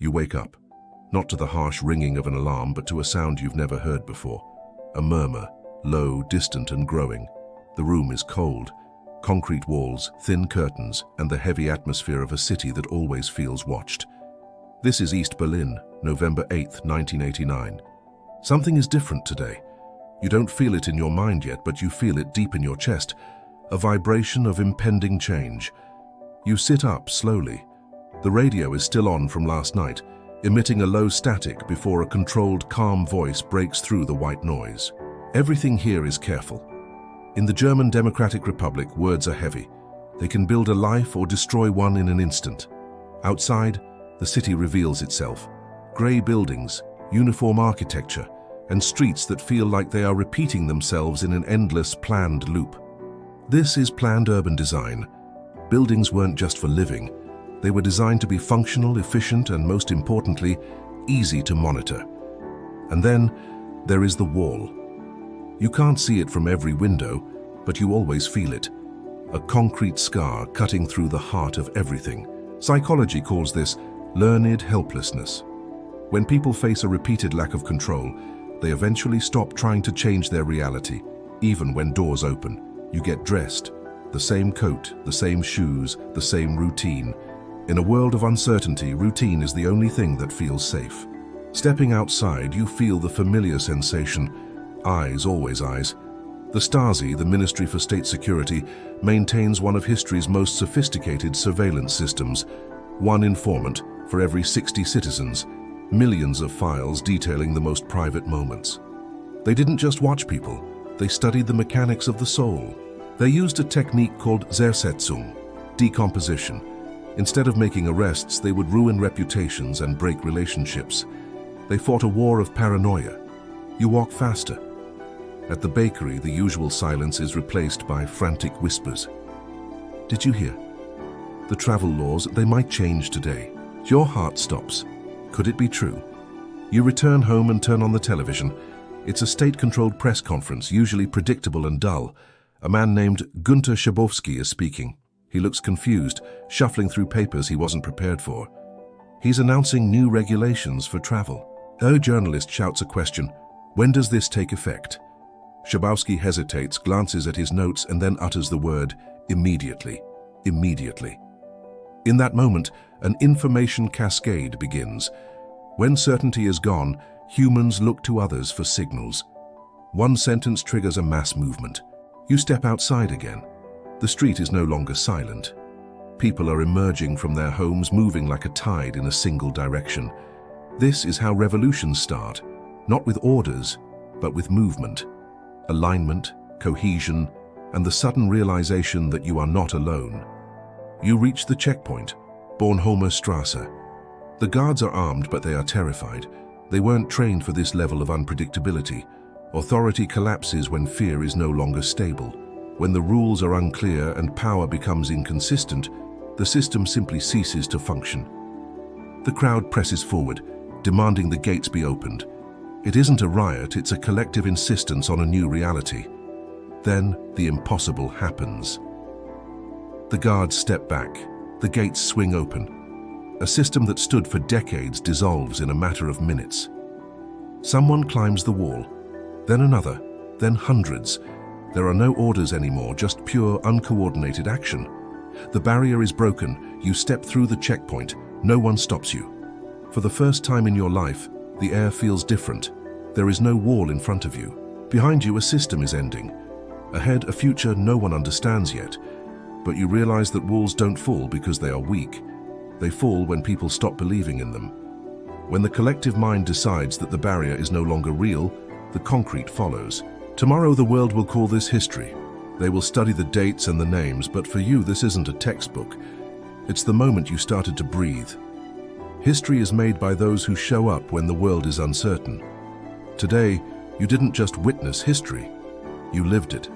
You wake up, not to the harsh ringing of an alarm, but to a sound you've never heard before. A murmur, low, distant and growing. The room is cold. Concrete walls, thin curtains, and the heavy atmosphere of a city that always feels watched. This is East Berlin, November 8th, 1989. Something is different today. You don't feel it in your mind yet, but you feel it deep in your chest. A vibration of impending change. You sit up slowly. The radio is still on from last night, emitting a low static before a controlled, calm voice breaks through the white noise. Everything here is careful. In the German Democratic Republic, words are heavy. They can build a life or destroy one in an instant. Outside, the city reveals itself. Grey buildings, uniform architecture, and streets that feel like they are repeating themselves in an endless, planned loop. This is planned urban design. Buildings weren't just for living. They were designed to be functional, efficient, and most importantly, easy to monitor. And then there is the wall. You can't see it from every window, but you always feel it. A concrete scar cutting through the heart of everything. Psychology calls this learned helplessness. When people face a repeated lack of control, they eventually stop trying to change their reality. Even when doors open, you get dressed. The same coat, the same shoes, the same routine. In a world of uncertainty, routine is the only thing that feels safe. Stepping outside, you feel the familiar sensation. Eyes, always eyes. The Stasi, the Ministry for State Security, maintains one of history's most sophisticated surveillance systems. One informant for every 60 citizens. Millions of files detailing the most private moments. They didn't just watch people, they studied the mechanics of the soul. They used a technique called Zersetzung, decomposition. Instead of making arrests, they would ruin reputations and break relationships. They fought a war of paranoia. You walk faster. At the bakery, the usual silence is replaced by frantic whispers. Did you hear? The travel laws, they might change today. Your heart stops. Could it be true? You return home and turn on the television. It's a state-controlled press conference, usually predictable and dull. A man named Günther Schabowski is speaking. He looks confused, shuffling through papers he wasn't prepared for. He's announcing new regulations for travel. A journalist shouts a question. When does this take effect? Schabowski hesitates, glances at his notes, and then utters the word, immediately. Immediately. In that moment, an information cascade begins. When certainty is gone, humans look to others for signals. One sentence triggers a mass movement. You step outside again. The street is no longer silent. People are emerging from their homes, moving like a tide in a single direction. This is how revolutions start, not with orders, but with movement. Alignment, cohesion, and the sudden realization that you are not alone. You reach the checkpoint, Bornholmer Strasse. The guards are armed, but they are terrified. They weren't trained for this level of unpredictability. Authority collapses when fear is no longer stable. When the rules are unclear and power becomes inconsistent, the system simply ceases to function. The crowd presses forward, demanding the gates be opened. It isn't a riot, it's a collective insistence on a new reality. Then the impossible happens. The guards step back. The gates swing open. A system that stood for decades dissolves in a matter of minutes. Someone climbs the wall, then another, then hundreds. There are no orders anymore, just pure, uncoordinated action. The barrier is broken. You step through the checkpoint. No one stops you. For the first time in your life, the air feels different. There is no wall in front of you. Behind you, a system is ending. Ahead, a future no one understands yet. But you realize that walls don't fall because they are weak. They fall when people stop believing in them. When the collective mind decides that the barrier is no longer real, the concrete follows. Tomorrow the world will call this history. They will study the dates and the names, but for you this isn't a textbook. It's the moment you started to breathe. History is made by those who show up when the world is uncertain. Today, you didn't just witness history, you lived it.